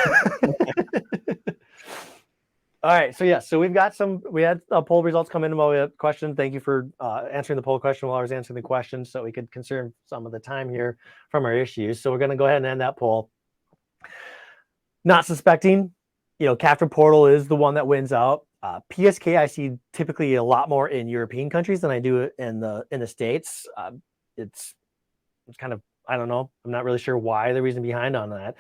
All right, so so we had poll results come in while we had questions. Thank you for answering the poll question while I was answering the questions, so we could conserve some of the time here from our issues. So we're going to go ahead and end that poll. Not suspecting, Capture Portal is the one that wins out. PSK I see typically a lot more in European countries than I do in the States. It's kind of, I don't know. I'm not really sure why, the reason behind on that.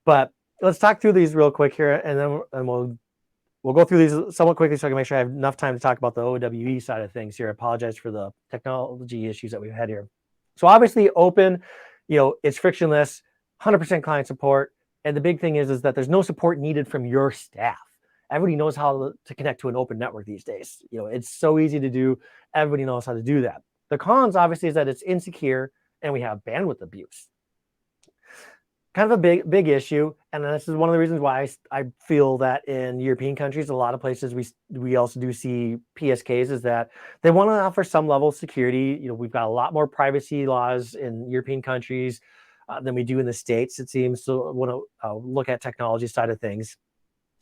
But let's talk through these real quick here, and then we'll go through these somewhat quickly so I can make sure I have enough time to talk about the OWE side of things here. I apologize for the technology issues that we've had here. So obviously Open, it's frictionless, 100% client support. And the big thing is that there's no support needed from your staff. Everybody knows how to connect to an open network these days. It's so easy to do. Everybody knows how to do that. The cons, obviously, is that it's insecure and we have bandwidth abuse. Kind of a big issue, and this is one of the reasons why I feel that in European countries, a lot of places we also do see PSKs, is that they want to offer some level of security. We've got a lot more privacy laws in European countries than we do in the States, it seems. So I want to look at technology side of things.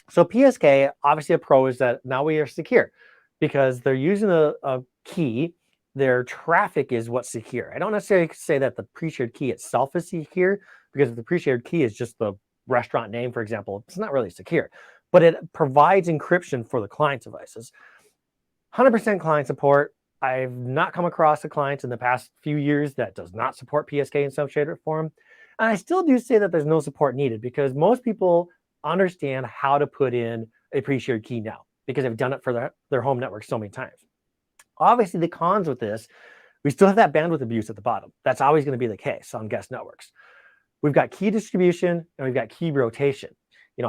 So PSK, obviously a pro is that now we are secure because they're using a key. Their traffic is what's secure. I don't necessarily say that the pre-shared key itself is secure, because if the pre-shared key is just the restaurant name, for example, it's not really secure, but it provides encryption for the client devices. 100% client support. I've not come across a client in the past few years that does not support PSK in some shape or form. And I still do say that there's no support needed because most people understand how to put in a pre-shared key now because they've done it for their home network so many times. Obviously, the cons with this, we still have that bandwidth abuse at the bottom. That's always going to be the case on guest networks. We've got key distribution and we've got key rotation.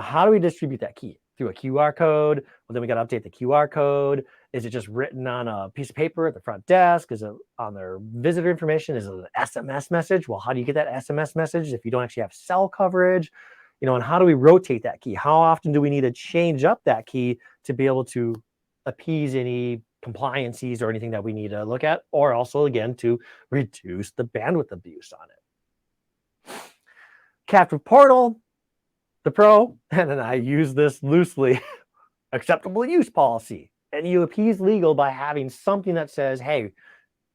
How do we distribute that key? Through a QR code? Well, then we got to update the QR code. Is it just written on a piece of paper at the front desk? Is it on their visitor information? Is it an SMS message? Well, how do you get that SMS message if you don't actually have cell coverage? And how do we rotate that key? How often do we need to change up that key to be able to appease any compliances or anything that we need to look at, or also, again, to reduce the bandwidth abuse on it? Captive portal, the pro, and then I use this loosely, acceptable use policy. And you appease legal by having something that says, hey,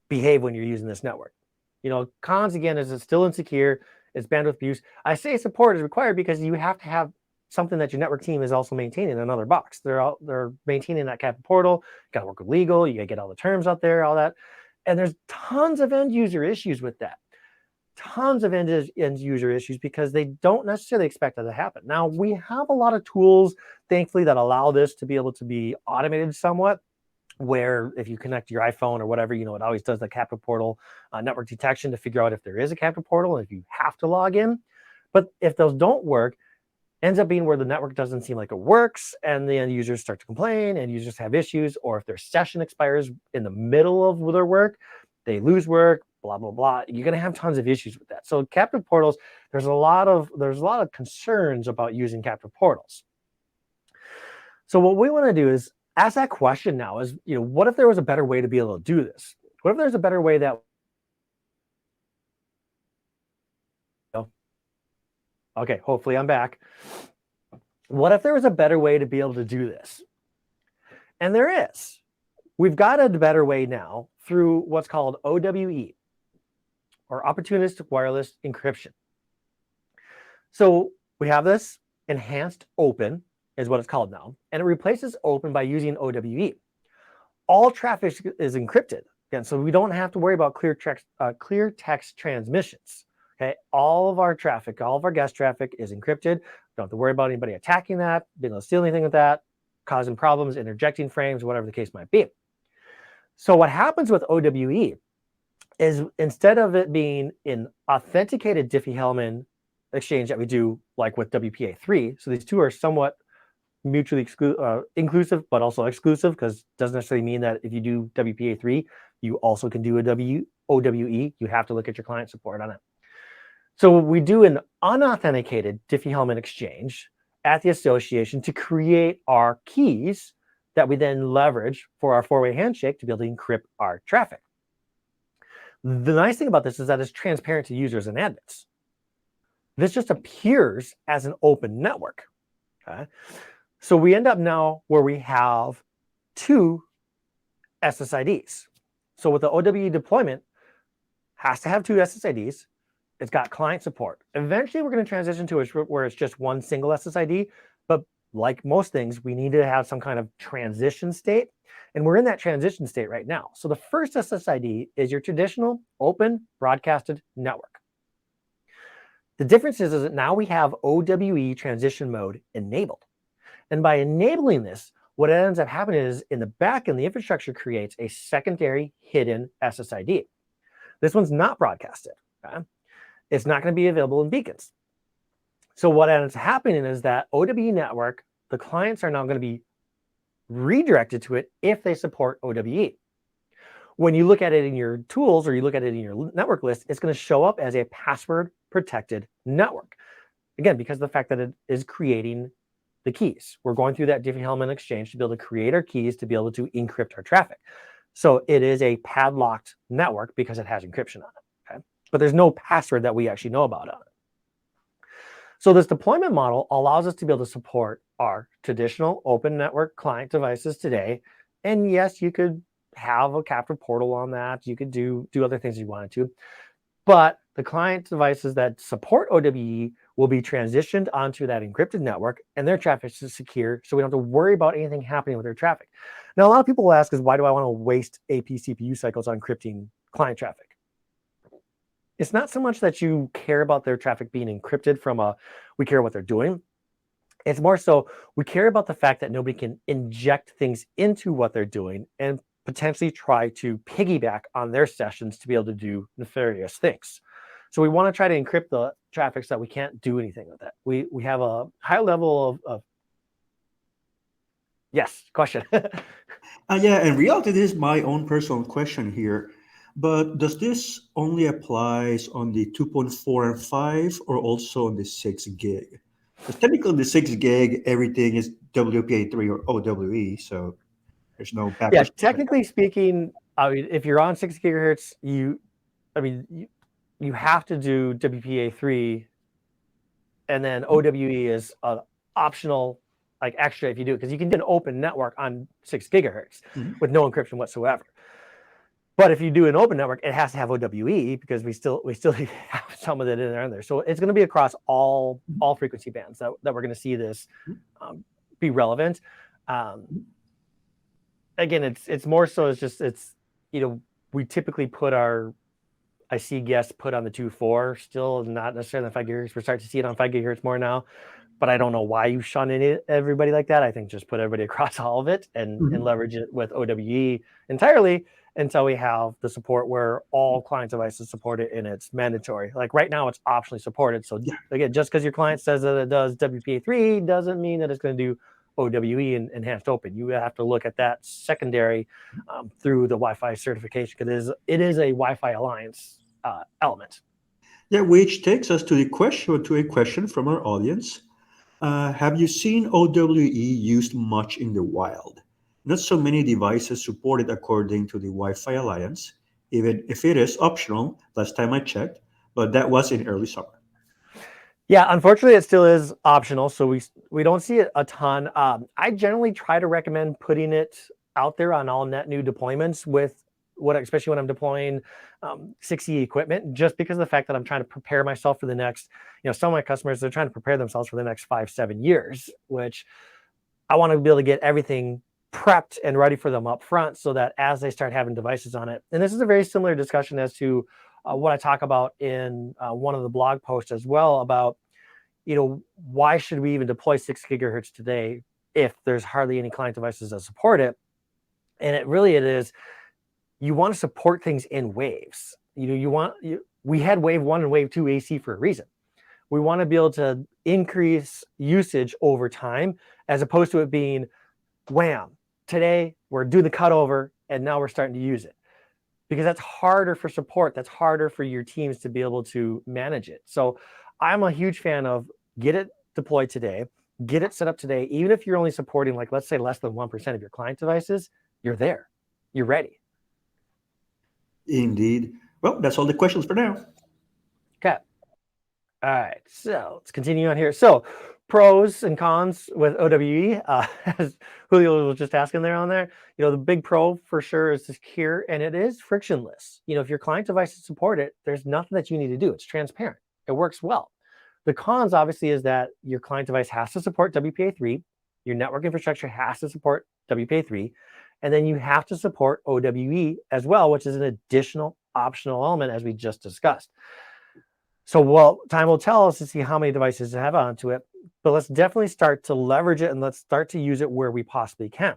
behave when you're using this network. Cons, again, is it's still insecure, it's bandwidth abuse. I say support is required because you have to have something that your network team is also maintaining in another box. They're maintaining that captive portal. You got to work with legal. You got to get all the terms out there, all that. And there's tons of end user issues with that. Tons of end user issues because they don't necessarily expect that to happen. Now, we have a lot of tools, thankfully, that allow this to be able to be automated somewhat, where if you connect your iPhone or whatever, it always does the captive portal network detection to figure out if there is a captive portal and if you have to log in. But if those don't work, ends up being where the network doesn't seem like it works and the end users start to complain and users have issues, or if their session expires in the middle of their work, they lose work, blah, blah, blah. You're going to have tons of issues with that. So captive portals, there's a lot of concerns about using captive portals. So what we want to do is ask that question now is, what if there was a better way to be able to do this? What if there's a better way that, okay, hopefully I'm back. What if there was a better way to be able to do this? And there is. We've got a better way now through what's called OWE, or Opportunistic Wireless Encryption. So we have this enhanced open, is what it's called now, and it replaces open by using OWE. All traffic is encrypted, again, so we don't have to worry about clear text transmissions. Okay, all of our traffic, all of our guest traffic is encrypted. Don't have to worry about anybody attacking that, being able to steal anything with that, causing problems, interjecting frames, whatever the case might be. So what happens with OWE is, instead of it being an authenticated Diffie-Hellman exchange that we do like with WPA3, so these two are somewhat mutually inclusive, but also exclusive, because it doesn't necessarily mean that if you do WPA3, you also can do a OWE. You have to look at your client support on it. So we do an unauthenticated Diffie-Hellman exchange at the association to create our keys that we then leverage for our four-way handshake to be able to encrypt our traffic. The nice thing about this is that it's transparent to users and admins. This just appears as an open network. Okay? So we end up now where we have two SSIDs. So with the OWE deployment, has to have two SSIDs. It's got client support. Eventually, we're going to transition to where it's just one single SSID. But like most things, we need to have some kind of transition state. And we're in that transition state right now. So the first SSID is your traditional open broadcasted network. The difference is that now we have OWE transition mode enabled. And by enabling this, what ends up happening is, in the back end, the infrastructure creates a secondary hidden SSID. This one's not broadcasted. Okay? It's not going to be available in beacons. So what ends up happening is that OWE network, the clients are now going to be redirected to it if they support OWE. When you look at it in your tools or you look at it in your network list, it's going to show up as a password protected network. Again, because of the fact that it is creating the keys. We're going through that Diffie-Hellman exchange to be able to create our keys to be able to encrypt our traffic. So it is a padlocked network because it has encryption on it. Okay? But there's no password that we actually know about on it. So this deployment model allows us to be able to support our traditional open network client devices today. And yes, you could have a captive portal on that. You could do other things you wanted to. But the client devices that support OWE will be transitioned onto that encrypted network, and their traffic is secure, so we don't have to worry about anything happening with their traffic. Now, a lot of people will ask is, why do I want to waste AP CPU cycles on encrypting client traffic? It's not so much that you care about their traffic being encrypted we care what they're doing. It's more so we care about the fact that nobody can inject things into what they're doing and potentially try to piggyback on their sessions to be able to do nefarious things. So we want to try to encrypt the traffic so that we can't do anything with it. We have a high level of yes, question. Yeah, in reality, this is my own personal question here. But does this only applies on the 2.4 and 5 or also on the 6 gig? Because technically the 6 gig, everything is WPA3 or OWE, so there's no Yeah, backwards compatibility. technically speaking, I mean, if you're on 6 gigahertz, you have to do WPA3, and then OWE is an optional, like extra if you do it, because you can do an open network on 6 gigahertz Mhm. with no encryption whatsoever. But if you do an open network, it has to have OWE because we still have some of it in there. So it's going to be across all frequency bands that we're going to see this be relevant. Again, it's more so it's we typically put I see guests put on the 2.4, still not necessarily on 5 gigahertz. We're starting to see it on 5 gigahertz more now, but I don't know why you shun everybody like that. I think just put everybody across all of it and Mhm. leverage it with OWE entirely until we have the support where all client devices support it and it's mandatory. Like right now, it's optionally supported. So Yeah, again, just because your client says that it does WPA3 doesn't mean that it's going to do OWE and enhanced open. You have to look at that secondary through the Wi-Fi certification because it is a Wi-Fi Alliance element. yeah, which takes us to a question from our audience. Have you seen OWE used much in the wild? Not so many devices supported according to the Wi-Fi Alliance, even if it is optional. Last time I checked, but that was in early summer. Yeah, unfortunately, it still is optional, so we don't see it a ton. I generally try to recommend putting it out there on all net new deployments with especially when I'm deploying 6E equipment, just because of the fact that I'm trying to prepare myself for the next. Some of my customers, they're trying to prepare themselves for the next 5-7 years, which I want to be able to get everything prepped and ready for them up front, so that as they start having devices on it, and this is a very similar discussion as to what I talk about in one of the blog posts as well about why should we even deploy 6 gigahertz today if there's hardly any client devices that support it? And it is, you want to support things in waves. We had wave 1 and wave 2 AC for a reason. We want to be able to increase usage over time as opposed to it being wham, today we're doing the cutover and now we're starting to use it, because that's harder for support. That's harder for your teams to be able to manage it. So I'm a huge fan of get it deployed today, get it set up today. Even if you're only supporting, like, let's say less than 1% of your client devices, you're there, you're ready. Indeed. Well, that's all the questions for now. Okay. All right. So let's continue on here. So pros and cons with OWE, as Julio was just asking there on there, the big pro for sure is secure and it is frictionless. If your client devices support it, there's nothing that you need to do. It's transparent. It works well. The cons obviously is that your client device has to support WPA3, your network infrastructure has to support WPA3, and then you have to support OWE as well, which is an additional optional element as we just discussed. So, well, time will tell us to see how many devices to have onto it, but let's definitely start to leverage it and let's start to use it where we possibly can.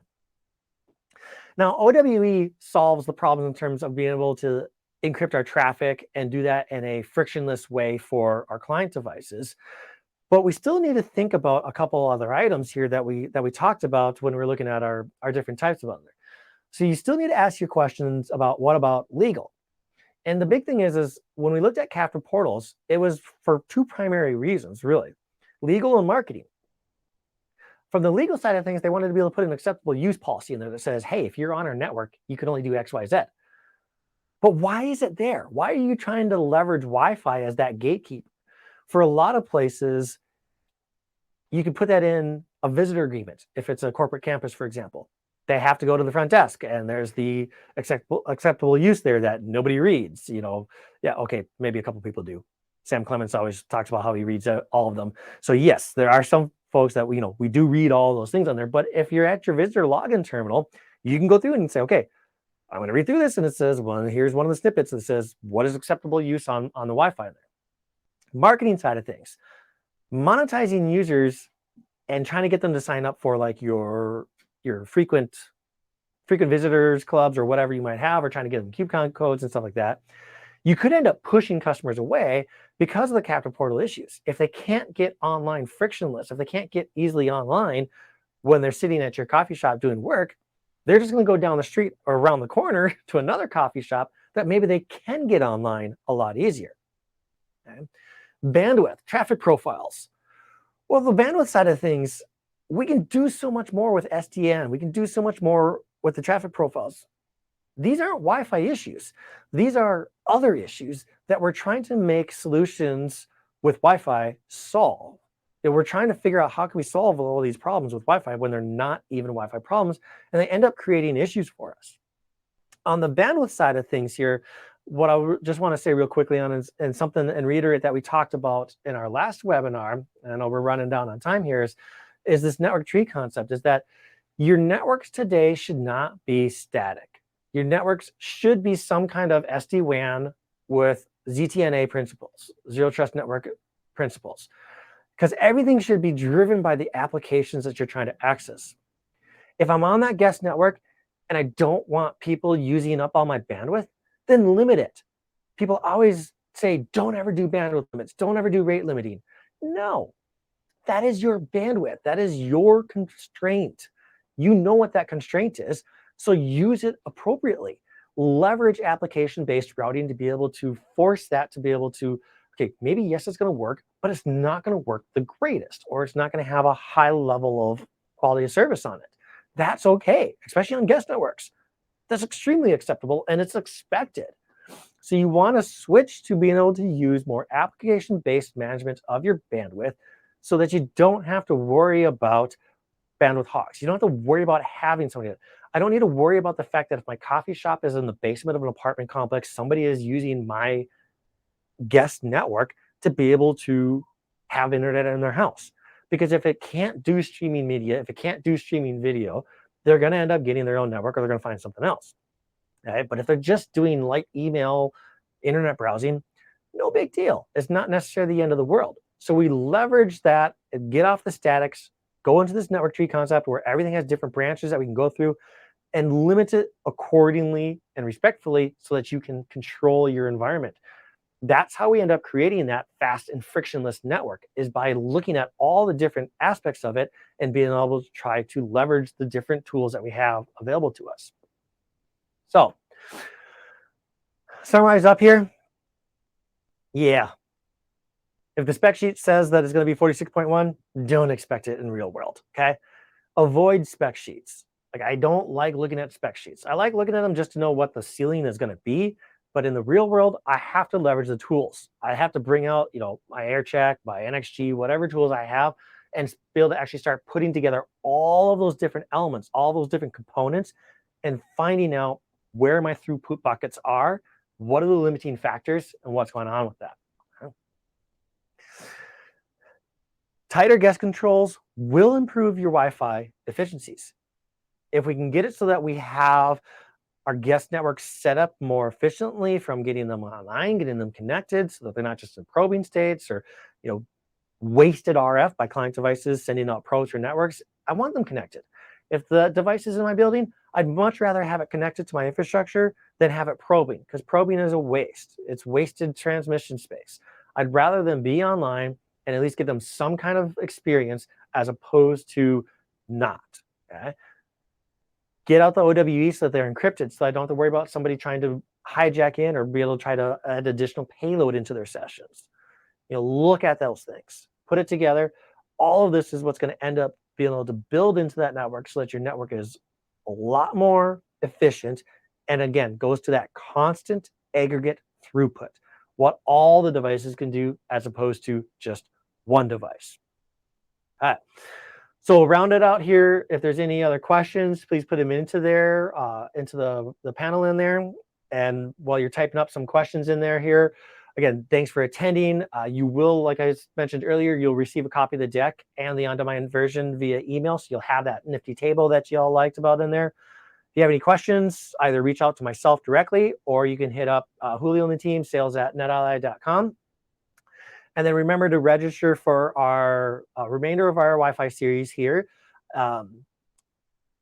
Now, OWE solves the problem in terms of being able to encrypt our traffic and do that in a frictionless way for our client devices. But we still need to think about a couple other items here that we talked about when we're looking at our different types of other. So you still need to ask your questions about what about legal? And the big thing is when we looked at captive portals, it was for two primary reasons, really: legal and marketing. From the legal side of things, they wanted to be able to put an acceptable use policy in there that says, hey, if you're on our network, you can only do X, Y, Z. But why is it there? Why are you trying to leverage Wi-Fi as that gatekeeper? For a lot of places, you can put that in a visitor agreement. If it's a corporate campus, for example, they have to go to the front desk and there's the acceptable use there that nobody reads. Yeah, okay, maybe a couple people do. Sam Clements always talks about how he reads all of them. So yes, there are some folks that we do read all those things on there. But if you're at your visitor login terminal, you can go through and say, okay, I'm going to read through this, and it says, well, here's one of the snippets that says what is acceptable use on the Wi-Fi there. Marketing side of things, monetizing users and trying to get them to sign up for like your frequent visitors clubs or whatever you might have, or trying to get them coupon codes and stuff like that. You could end up pushing customers away because of the captive portal issues. If they can't get online frictionless, if they can't get easily online when they're sitting at your coffee shop doing work, they're just going to go down the street or around the corner to another coffee shop that maybe they can get online a lot easier. Okay? Bandwidth, traffic profiles. Well, the bandwidth side of things, we can do so much more with SDN. We can do so much more with the traffic profiles. These aren't Wi-Fi issues. These are other issues that we're trying to make solutions with Wi-Fi solve. And we're trying to figure out how can we solve all these problems with Wi-Fi when they're not even Wi-Fi problems, and they end up creating issues for us. On the bandwidth side of things here, what I just want to say real quickly on is, and something and reiterate that we talked about in our last webinar, and I know we're running down on time here, is this network tree concept, is that your networks today should not be static. Your networks should be some kind of SD-WAN with ZTNA principles, Zero Trust Network principles, because everything should be driven by the applications that you're trying to access. If I'm on that guest network and I don't want people using up all my bandwidth, then limit it. People always say, don't ever do bandwidth limits, don't ever do rate limiting. No, that is your bandwidth. That is your constraint. You know what that constraint is, so use it appropriately. Leverage application-based routing to be able to force that to be able to, okay, maybe yes, it's going to work, but it's not going to work the greatest, or it's not going to have a high level of quality of service on it. That's okay, especially on guest networks. That's extremely acceptable and it's expected. So you want to switch to being able to use more application-based management of your bandwidth so that you don't have to worry about bandwidth hogs. You don't have to worry about having somebody. I don't need to worry about the fact that if my coffee shop is in the basement of an apartment complex, somebody is using my guest network to be able to have internet in their house. Because if it can't do streaming media, if it can't do streaming video, they're going to end up getting their own network, or they're going to find something else. Okay? But if they're just doing light email, internet browsing, no big deal. It's not necessarily the end of the world. So we leverage that and get off the statics, go into this network tree concept where everything has different branches that we can go through, and limit it accordingly and respectfully so that you can control your environment. That's how we end up creating that fast and frictionless network, is by looking at all the different aspects of it and being able to try to leverage the different tools that we have available to us. So, summarize up here. Yeah. If the spec sheet says that it's going to be 46.1, don't expect it in real world, okay? Avoid spec sheets. Like, I don't like looking at spec sheets. I like looking at them just to know what the ceiling is going to be. But in the real world, I have to leverage the tools. I have to bring out, my AirCheck, my NXG, whatever tools I have, and be able to actually start putting together all of those different elements, all those different components, and finding out where my throughput buckets are, what are the limiting factors, and what's going on with that. Tighter guest controls will improve your Wi-Fi efficiencies. If we can get it so that we have our guest networks set up more efficiently, from getting them online, getting them connected so that they're not just in probing states or, wasted RF by client devices sending out probes for networks. I want them connected. If the device is in my building, I'd much rather have it connected to my infrastructure than have it probing, because probing is a waste. It's wasted transmission space. I'd rather them be online, and at least give them some kind of experience as opposed to not. Okay? Get out the OWE so that they're encrypted, so I don't have to worry about somebody trying to hijack in or be able to try to add additional payload into their sessions. Look at those things, put it together. All of this is what's going to end up being able to build into that network so that your network is a lot more efficient. And again, goes to that constant aggregate throughput, what all the devices can do as opposed to just one device. All right. So we'll round it out here. If there's any other questions, please put them into there, into the panel in there. And while you're typing up some questions in there here, again, thanks for attending. You will, like I mentioned earlier, you'll receive a copy of the deck and the on-demand version via email. So you'll have that nifty table that you all liked about in there. If you have any questions, either reach out to myself directly, or you can hit up Julio and the team, sales@netally.com. And then remember to register for our remainder of our Wi-Fi series here.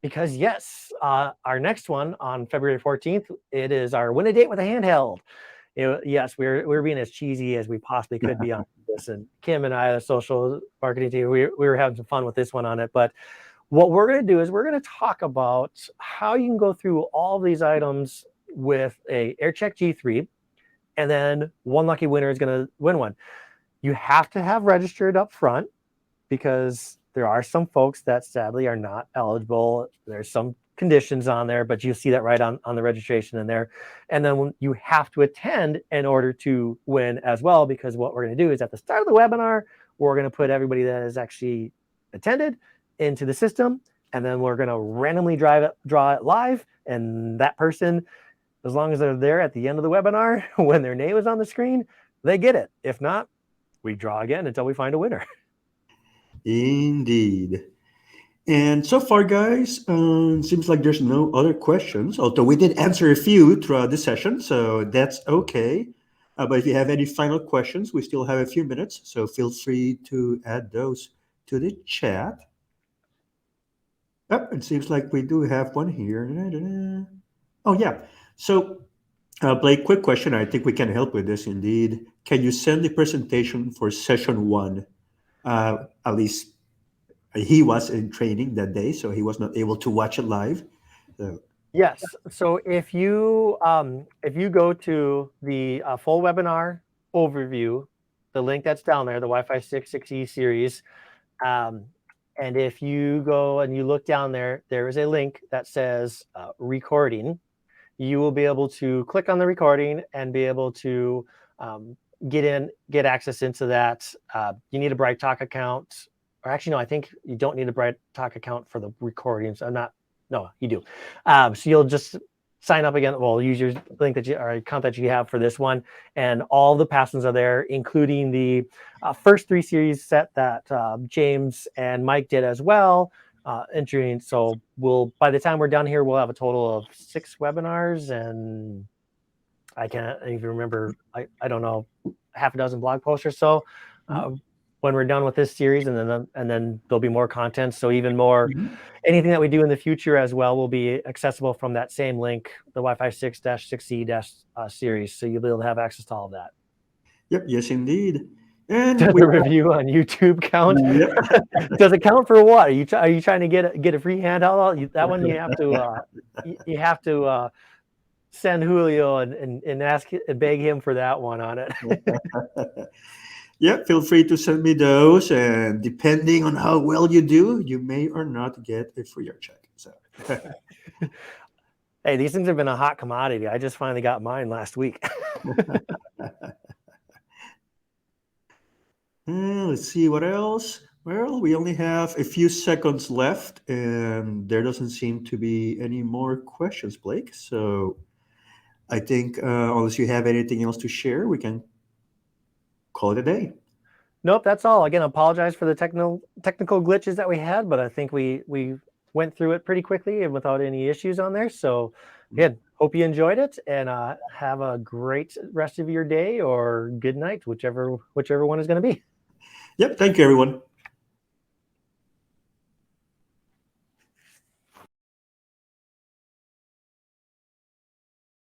Because yes, our next one on February 14th, it is our Win a Date with a Handheld. Yes, we're being as cheesy as we possibly could be on this. And Kim and I, the social marketing team, we were having some fun with this one on it. But what we're going to do is we're going to talk about how you can go through all of these items with a AirCheck G3, and then one lucky winner is going to win one. You have to have registered up front because there are some folks that sadly are not eligible. There's some conditions on there, but you see that right on the registration in there. And then you have to attend in order to win as well, because what we're going to do is at the start of the webinar, we're going to put everybody that has actually attended into the system, and then we're going to randomly draw it live. And that person, as long as they're there at the end of the webinar, when their name is on the screen, they get it. If not, we draw again until we find a winner. Indeed. And so far, guys, seems like there's no other questions, although we did answer a few throughout the session, so that's okay. But if you have any final questions, we still have a few minutes, so feel free to add those to the chat. Oh, it seems like we do have one here. Oh, yeah. So, Blake, quick question. I think we can help with this indeed. Can you send the presentation for session one? At least he was in training that day, so he was not able to watch it live. So, Yes. So if you go to the full webinar overview, the link that's down there, the Wi-Fi 6 6E series, and if you go and you look down there, there is a link that says recording. You will be able to click on the recording and be able to get access into that. You need a BrightTalk account, or actually, no, I think you don't need a BrightTalk account for the recordings. No, you do. So you'll just sign up again. Well, use your link or account that you have for this one, and all the passwords are there, including the first 3 series set that James and Mike did as well. Entering. So by the time we're done here, we'll have a total of 6 webinars, and I can't even remember. I don't know, half a dozen blog posts or so. When we're done with this series, and then there'll be more content. So even more, anything that we do in the future as well will be accessible from that same link, the Wi-Fi 6-6E- series. So you'll be able to have access to all of that. Yep. Yes, indeed. And Does the review on YouTube count? Yep. Does it count for what? Are you trying to get a free handout? That one you have to send Julio and ask and beg him for that one on it. Yeah, feel free to send me those, and depending on how well you do, you may or not get a free check. So, hey, these things have been a hot commodity. I just finally got mine last week. Let's see what else. Well, we only have a few seconds left, and there doesn't seem to be any more questions, Blake. So, I think unless you have anything else to share, we can call it a day. Nope, that's all. Again, I apologize for the technical glitches that we had, but I think we went through it pretty quickly and without any issues on there. So again, hope you enjoyed it, and have a great rest of your day or good night, whichever one is going to be. Yep. Thank you, everyone.